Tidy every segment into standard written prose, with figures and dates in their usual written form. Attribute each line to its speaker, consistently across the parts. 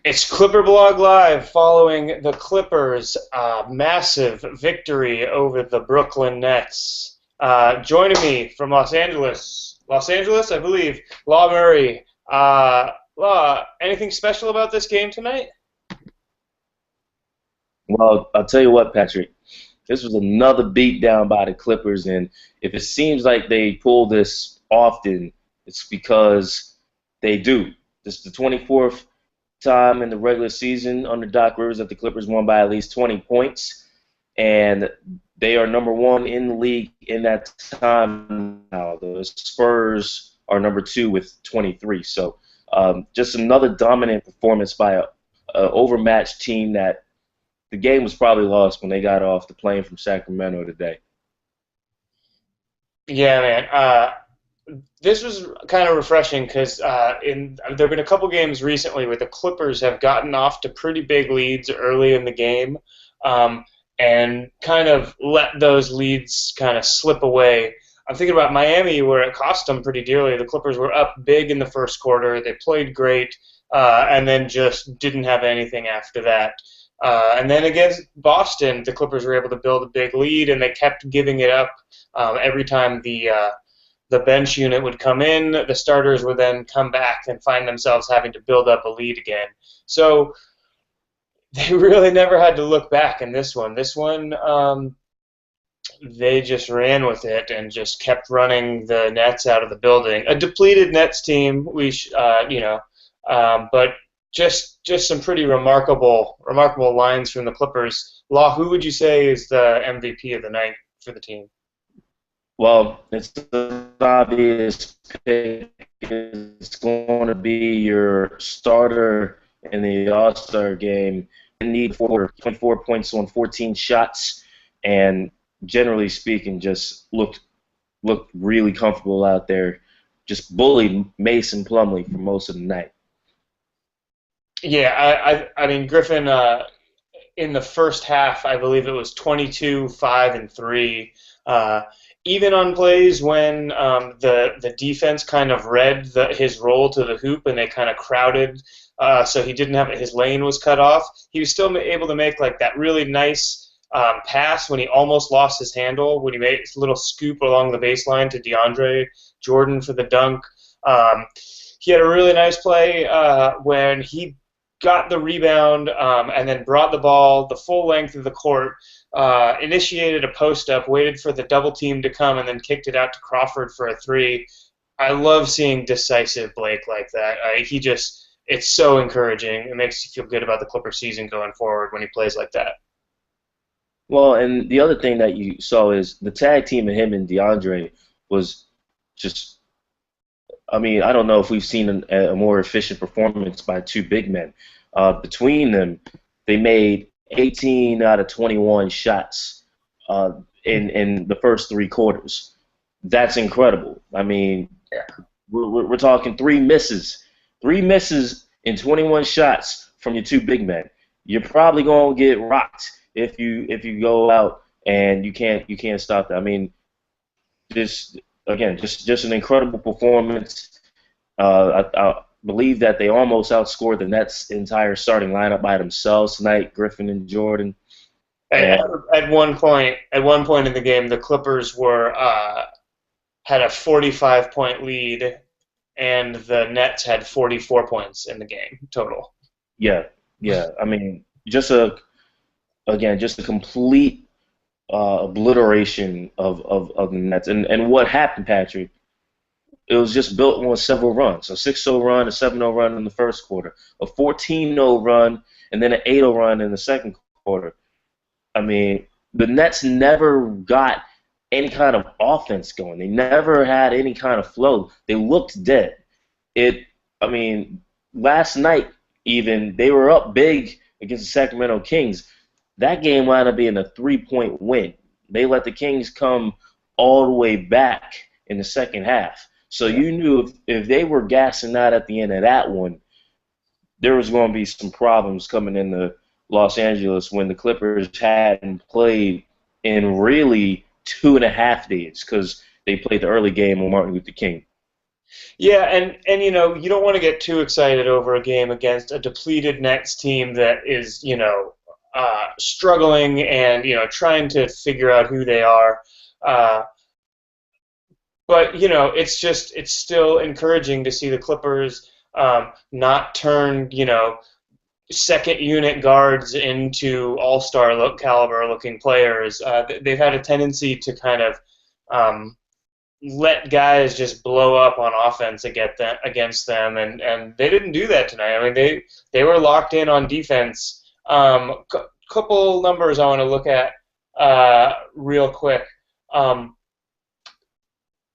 Speaker 1: It's Clipper Blog Live following the Clippers' massive victory over the Brooklyn Nets. Joining me from Los Angeles, I believe, Law Murray. Law, anything special about this game tonight?
Speaker 2: Well, I'll tell you what, Patrick. This was another beatdown by the Clippers, and if it seems like they pull this often, it's because they do. This is the 24th time in the regular season under Doc Rivers that the Clippers won by at least 20 points, and they are number one in the league in that time now. The Spurs are number two with 23. So just another dominant performance by a overmatched team that the game was probably lost when they got off the plane from Sacramento today.
Speaker 1: Yeah, man. This was kind of refreshing because there have been a couple games recently where the Clippers have gotten off to pretty big leads early in the game, um, and kind of let those leads kind of slip away. I'm thinking about Miami where it cost them pretty dearly. The Clippers were up big in the first quarter. They played great, and then just didn't have anything after that. And then against Boston, the Clippers were able to build a big lead, and they kept giving it up every time the bench unit would come in. The starters would then come back and find themselves having to build up a lead again. So they really never had to look back in this one. This one, they just ran with it and just kept running the Nets out of the building. A depleted Nets team, but just some pretty remarkable lines from the Clippers. Law, who would you say is the MVP of the night for the team?
Speaker 2: Well, it's an obvious pick. It's going to be your starter in the All-Star game. You need 24 points on 14 shots, and generally speaking, just looked really comfortable out there. Just bullied Mason Plumlee for most of the night.
Speaker 1: Yeah, I mean Griffin. In the first half, I believe it was 22, 5, and 3. Even on plays when the defense kind of read his roll to the hoop and they kind of crowded, so he didn't have his lane was cut off. He was still able to make like that really nice pass when he almost lost his handle, when he made a little scoop along the baseline to DeAndre Jordan for the dunk. He had a really nice play when he got the rebound and then brought the ball the full length of the court, initiated a post-up, waited for the double team to come, and then kicked it out to Crawford for a three. I love seeing decisive Blake like that. It's so encouraging. It makes you feel good about the Clipper season going forward when he plays like that.
Speaker 2: Well, and the other thing that you saw is the tag team of him and DeAndre was just, I mean, I don't know if we've seen a more efficient performance by two big men. Between them, they made 18 out of 21 shots in the first three quarters. That's incredible. I mean, we're talking three misses in 21 shots from your two big men. You're probably gonna get rocked if you go out and you can't stop that. I mean, just an incredible performance. I believe that they almost outscored the Nets' entire starting lineup by themselves tonight, Griffin and Jordan.
Speaker 1: At,
Speaker 2: And
Speaker 1: at one point in the game, the Clippers were had a 45-point lead, and the Nets had 44 points in the game total.
Speaker 2: yeah, yeah. I mean, just a complete obliteration of the Nets. And what happened, Patrick? It was just built on several runs. A 6-0 run, a 7-0 run in the first quarter, a 14-0 run, and then an 8-0 run in the second quarter. I mean, the Nets never got any kind of offense going. They never had any kind of flow. They looked dead. I mean, last night even, they were up big against the Sacramento Kings. That game wound up being a 3-point win. They let the Kings come all the way back in the second half. So you knew if they were gassing out at the end of that one, there was going to be some problems coming into Los Angeles when the Clippers hadn't played in really 2.5 days because they played the early game on Martin Luther King.
Speaker 1: Yeah, and you don't want to get too excited over a game against a depleted Nets team that is struggling and trying to figure out who they are. Uh, but it's still encouraging to see the Clippers not turn second unit guards into all-star caliber looking players. They've had a tendency to kind of um, let guys just blow up on offense against them, and they didn't do that tonight. I mean, they were locked in on defense. Couple numbers I want to look at real quick. Um,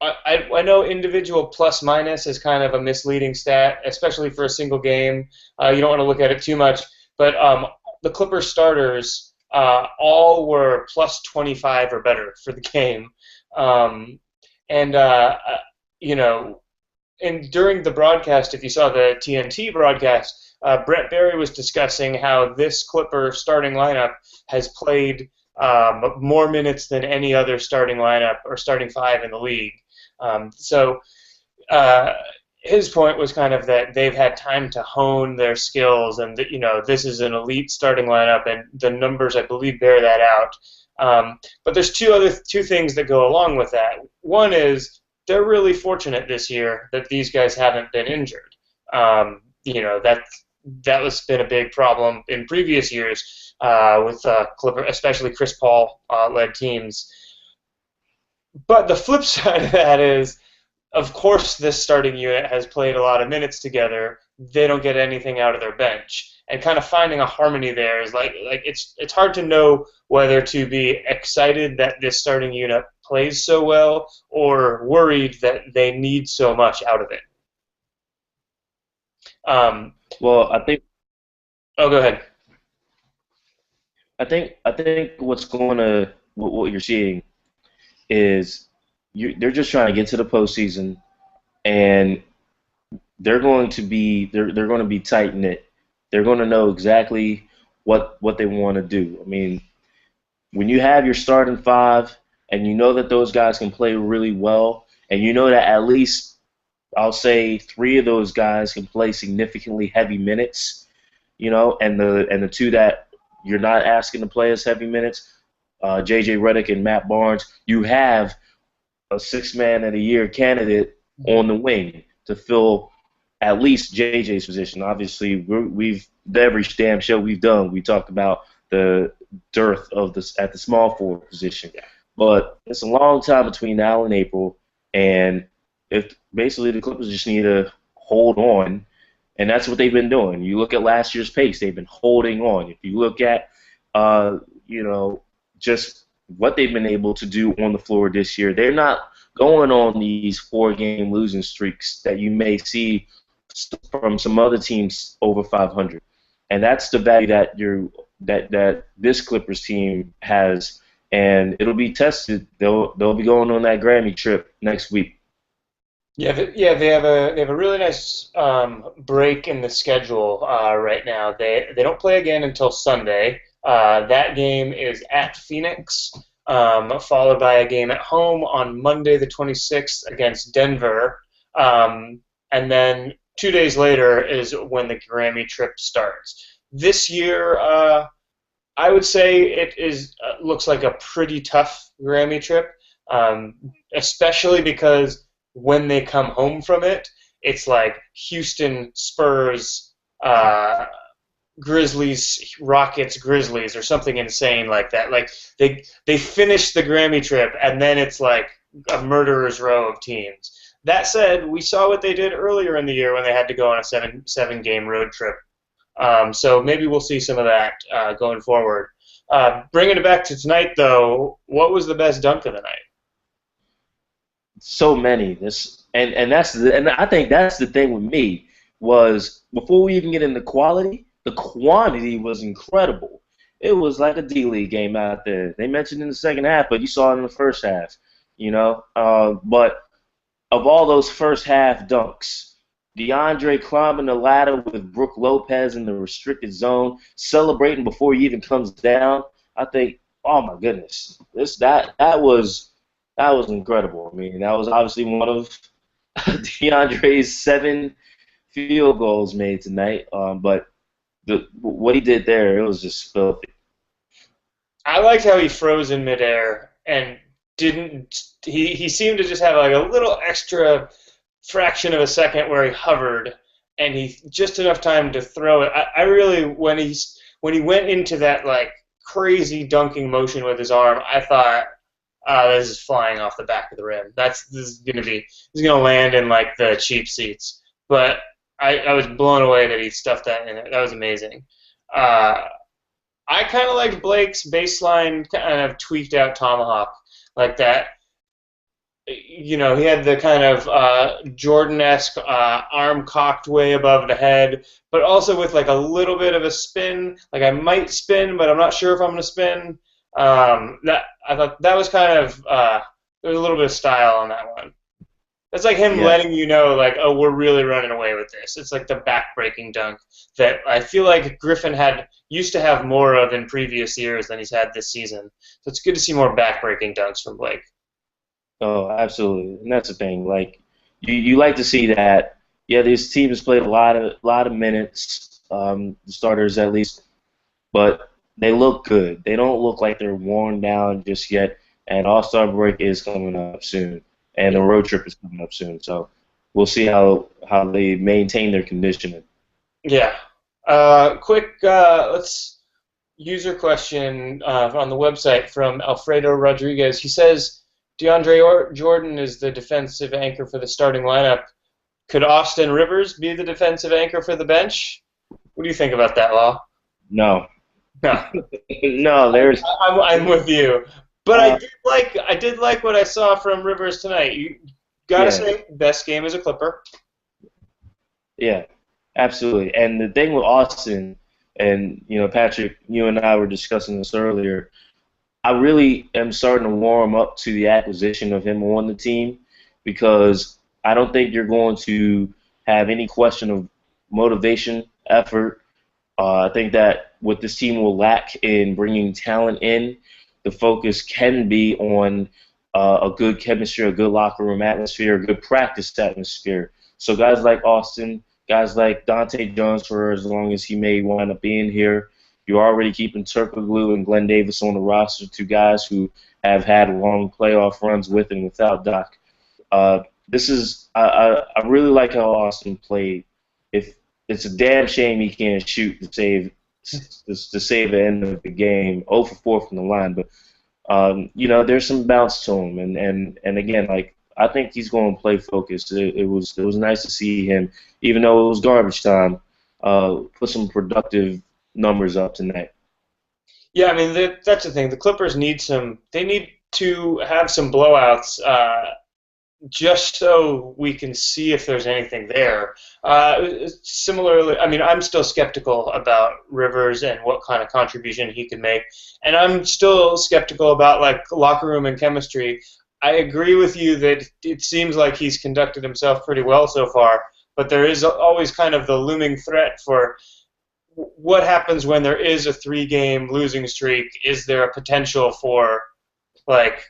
Speaker 1: I know individual plus minus is kind of a misleading stat, especially for a single game. You don't want to look at it too much, but the Clippers starters all were plus 25 or better for the game. Um, and you know, and during the broadcast, if you saw the TNT broadcast, Brett Barry was discussing how this Clipper starting lineup has played more minutes than any other starting lineup or starting five in the league. So uh, his point was kind of that they've had time to hone their skills, and that this is an elite starting lineup, and the numbers I believe bear that out. But there's two things that go along with that. One is they're really fortunate this year that these guys haven't been injured. That was been a big problem in previous years with Clipper, especially Chris Paul led teams. But the flip side of that is, of course, this starting unit has played a lot of minutes together. They don't get anything out of their bench, and kind of finding a harmony there is like it's hard to know whether to be excited that this starting unit plays so well or worried that they need so much out of it. Um,
Speaker 2: Well, I think
Speaker 1: oh, go ahead.
Speaker 2: I think what's going to what you're seeing is they're just trying to get to the postseason, and they're going to be tight knit. They're going to know exactly what they want to do. I mean, when you have your starting five, and you know that those guys can play really well, and you know that at least I'll say three of those guys can play significantly heavy minutes, and the two that you're not asking to play as heavy minutes, J.J. Redick and Matt Barnes, you have a six-man of the year candidate on the wing to fill at least JJ's position. Obviously, we've every damn show we've done, we talked about the dearth of this at the small forward position. But it's a long time between now and April, and if basically the Clippers just need to hold on, and that's what they've been doing. You look at last year's pace; they've been holding on. If you look at, uh, you know, just what they've been able to do on the floor this year, they're not going on these four-game losing streaks that you may see from some other teams over 500, and that's the value that that this Clippers team has, and it'll be tested. They'll be going on that Grammy trip next week.
Speaker 1: Yeah, they have a really nice break in the schedule right now. They don't play again until Sunday. That game is at Phoenix, followed by a game at home on Monday the 26th against Denver, and then 2 days later is when the Grammy trip starts. This year, I would say it is looks like a pretty tough Grammy trip, um, especially because when they come home from it, it's like Houston, Spurs, Grizzlies, Rockets, Grizzlies, or something insane like that. Like they finish the Grammy trip, and then it's like a murderer's row of teams. That said, we saw what they did earlier in the year when they had to go on a seven game road trip. So maybe we'll see some of that going forward. Bringing it back to tonight, though, what was the best dunk of the night?
Speaker 2: So many. And I think that's the thing with me was before we even get into quality, the quantity was incredible. It was like a D League game out there. They mentioned in the second half, but you saw it in the first half. But of all those first half dunks, DeAndre climbing the ladder with Brook Lopez in the restricted zone, celebrating before he even comes down. I think, oh my goodness, that was incredible. I mean, that was obviously one of DeAndre's 7 field goals made tonight, but what he did there, it was just filthy.
Speaker 1: I liked how he froze in midair and didn't. He seemed to just have like a little extra fraction of a second where he hovered, and he just enough time to throw it. I really when he went into that like crazy dunking motion with his arm, I thought, this is flying off the back of the rim. This is gonna land in like the cheap seats. But I was blown away that he stuffed that in it. That was amazing. Uh, I kind of liked Blake's baseline kind of tweaked out tomahawk like that. He had the kind of Jordan-esque arm cocked way above the head, but also with like a little bit of a spin. Like I might spin, but I'm not sure if I'm going to spin. That I thought that was kind of there was a little bit of style on that one. That's like him
Speaker 2: Yeah.
Speaker 1: letting you know, like, oh, we're really running away with this. It's like the back-breaking dunk that I feel like Griffin used to have more of in previous years than he's had this season. So it's good to see more back-breaking dunks from Blake.
Speaker 2: Oh, absolutely, and that's the thing. Like, you like to see that. Yeah, this team has played a lot of minutes, the starters at least, but they look good. They don't look like they're worn down just yet. And All-Star break is coming up soon, and the road trip is coming up soon. So we'll see how they maintain their conditioning.
Speaker 1: Yeah. Quick, let's user question on the website from Alfredo Rodriguez. He says Jordan is the defensive anchor for the starting lineup. Could Austin Rivers be the defensive anchor for the bench? What do you think about that, Law?
Speaker 2: No,
Speaker 1: No,
Speaker 2: no, there's
Speaker 1: I'm with you. But
Speaker 2: uh,
Speaker 1: I did like what I saw from Rivers tonight. You gotta
Speaker 2: yeah,
Speaker 1: say, best game as a Clipper.
Speaker 2: yeah, absolutely. And the thing with Austin, and Patrick, you and I were discussing this earlier. I really am starting to warm up to the acquisition of him on the team because I don't think you're going to have any question of motivation, effort. I think that what this team will lack in bringing talent in, the focus can be on a good chemistry, a good locker room atmosphere, a good practice atmosphere. So guys like Austin, guys like Dante Jones, for as long as he may wind up being here, you're already keeping Turkoglu and Glenn Davis on the roster, two guys who have had long playoff runs with and without Doc. This is I really like how Austin played. If it's a damn shame he can't shoot to save the end of the game. 0 for 4 from the line, but there's some bounce to him, and again, like I think he's going to play focused. It was nice to see him, even though it was garbage time. Put some productive numbers up tonight.
Speaker 1: Yeah, I mean that's the thing. The Clippers need some. They need to have some blowouts just so we can see if there's anything there. Similarly, I mean, I'm still skeptical about Rivers and what kind of contribution he could make, and I'm still skeptical about like locker room and chemistry. I agree with you that it seems like he's conducted himself pretty well so far, but there is always kind of the looming threat for what happens when there is a 3-game losing streak. Is there a potential for like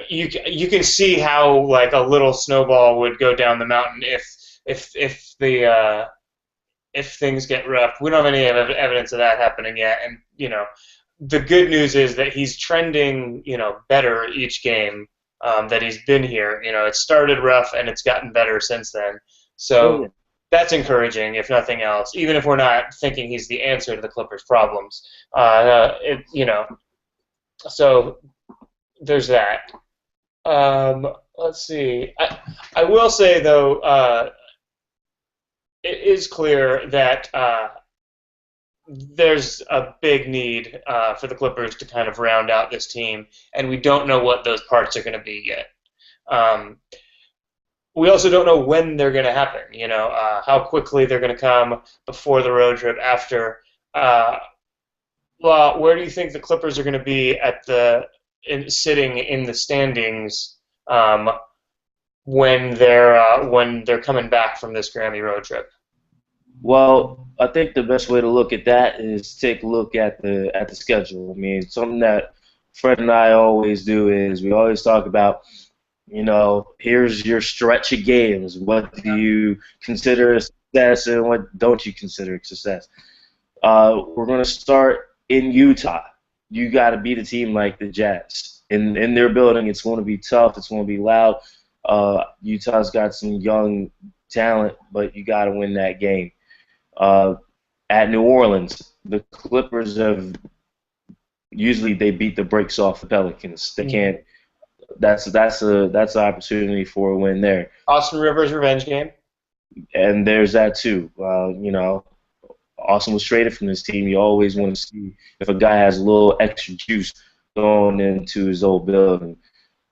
Speaker 1: you can see how like a little snowball would go down the mountain if things get rough. We don't have any evidence of that happening yet, and the good news is that he's trending better each game that he's been here. It started rough and it's gotten better since then.
Speaker 2: Oh yeah.
Speaker 1: So that's encouraging, if nothing else. Even if we're not thinking he's the answer to the Clippers' problems, so there's that. Let's see. I will say though, it is clear that there's a big need for the Clippers to kind of round out this team, and we don't know what those parts are going to be yet. Um, we also don't know when they're going to happen. How quickly they're going to come before the road trip, after. Well, where do you think the Clippers are going to be sitting in the standings when they're coming back from this Grammy road trip?
Speaker 2: Well, I think the best way to look at that is take a look at the schedule. I mean, something that Fred and I always do is we always talk about Here's your stretch of games. What do you consider a success and what don't you consider a success? We're going to start in Utah. You got to beat a team like the Jazz. In their building, it's going to be tough. It's going to be loud. Utah's got some young talent, but you got to win that game. Uh, at New Orleans, the Clippers have usually they beat the brakes off the Pelicans. They can't. That's an opportunity for a win there.
Speaker 1: Austin Rivers revenge game.
Speaker 2: And there's that too. Austin was traded from this team. You always want to see if a guy has a little extra juice going into his old building.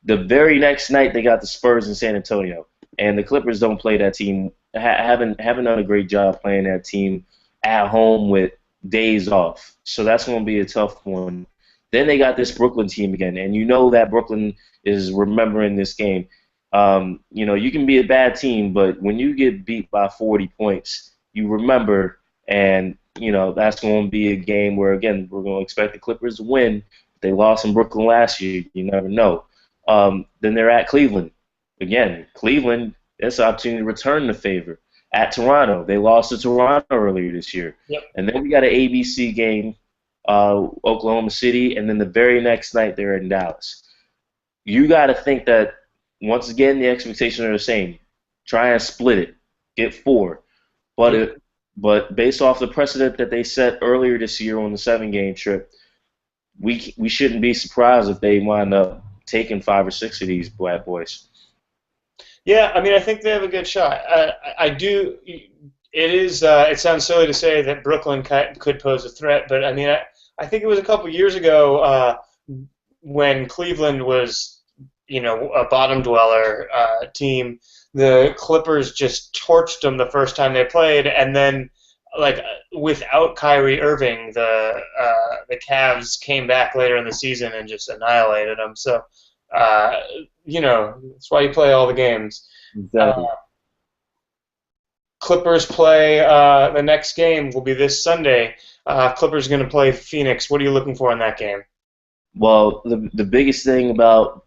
Speaker 2: The very next night, they got the Spurs in San Antonio, and the Clippers don't play that team. Haven't done a great job playing that team at home with days off. So that's going to be a tough one. Then they got this Brooklyn team again, and you know that Brooklyn is remembering this game. You can be a bad team, but when you get beat by 40 points, you remember, and that's going to be a game where again we're going to expect the Clippers to win. They lost in Brooklyn last year. You never know. Then they're at Cleveland. Again, Cleveland, it's an opportunity to return the favor. At Toronto, they lost to Toronto earlier this year.
Speaker 1: Yep.
Speaker 2: And then we got an ABC game, Oklahoma City, and then the very next night they're in Dallas. You got to think that, once again, the expectations are the same. Try and split it. Get 4. But based off the precedent that they set earlier this year on the 7-game trip, we shouldn't be surprised if they wind up taking 5 or 6 of these bad boys.
Speaker 1: Yeah, I mean, I think they have a good shot. I do. It sounds silly to say that Brooklyn could pose a threat, but I mean, I think it was a couple years ago when Cleveland was, a bottom dweller team. The Clippers just torched them the first time they played, and then without Kyrie Irving, the Cavs came back later in the season and just annihilated them. So. That's why you play all the games.
Speaker 2: Exactly.
Speaker 1: Clippers play the next game will be this Sunday. Clippers going to play Phoenix. What are you looking for in that game?
Speaker 2: Well, the biggest thing about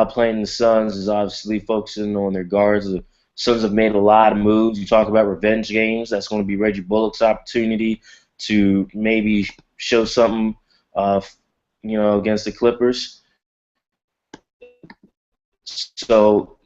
Speaker 2: playing the Suns is obviously focusing on their guards. The Suns have made a lot of moves. You talk about revenge games. That's going to be Reggie Bullock's opportunity to maybe show something, against the Clippers. So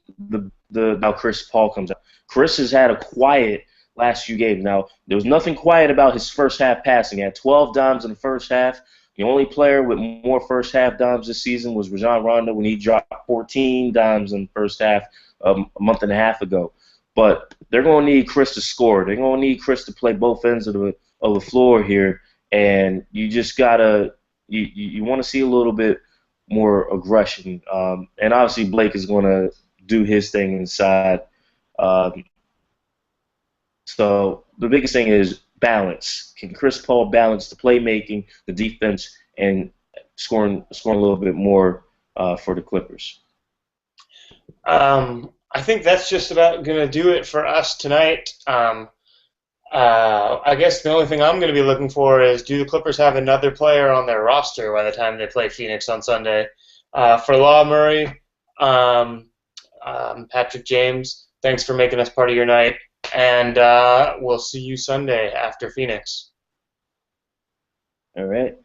Speaker 2: now Chris Paul comes out. Chris has had a quiet last few games. Now, there was nothing quiet about his first half passing. He had 12 dimes in the first half. The only player with more first half dimes this season was Rajon Rondo when he dropped 14 dimes in the first half a month and a half ago. But they're going to need Chris to score. They're going to need Chris to play both ends of the floor here. And you just got to you want to see a little bit more aggression. And obviously Blake is going to do his thing inside. So the biggest thing is balance. Can Chris Paul balance the playmaking, the defense, and scoring a little bit more for the Clippers?
Speaker 1: I think that's just about going to do it for us tonight. I guess the only thing I'm going to be looking for is, do the Clippers have another player on their roster by the time they play Phoenix on Sunday? For Law Murray, Patrick James, thanks for making us part of your night, and we'll see you Sunday after Phoenix.
Speaker 2: All right.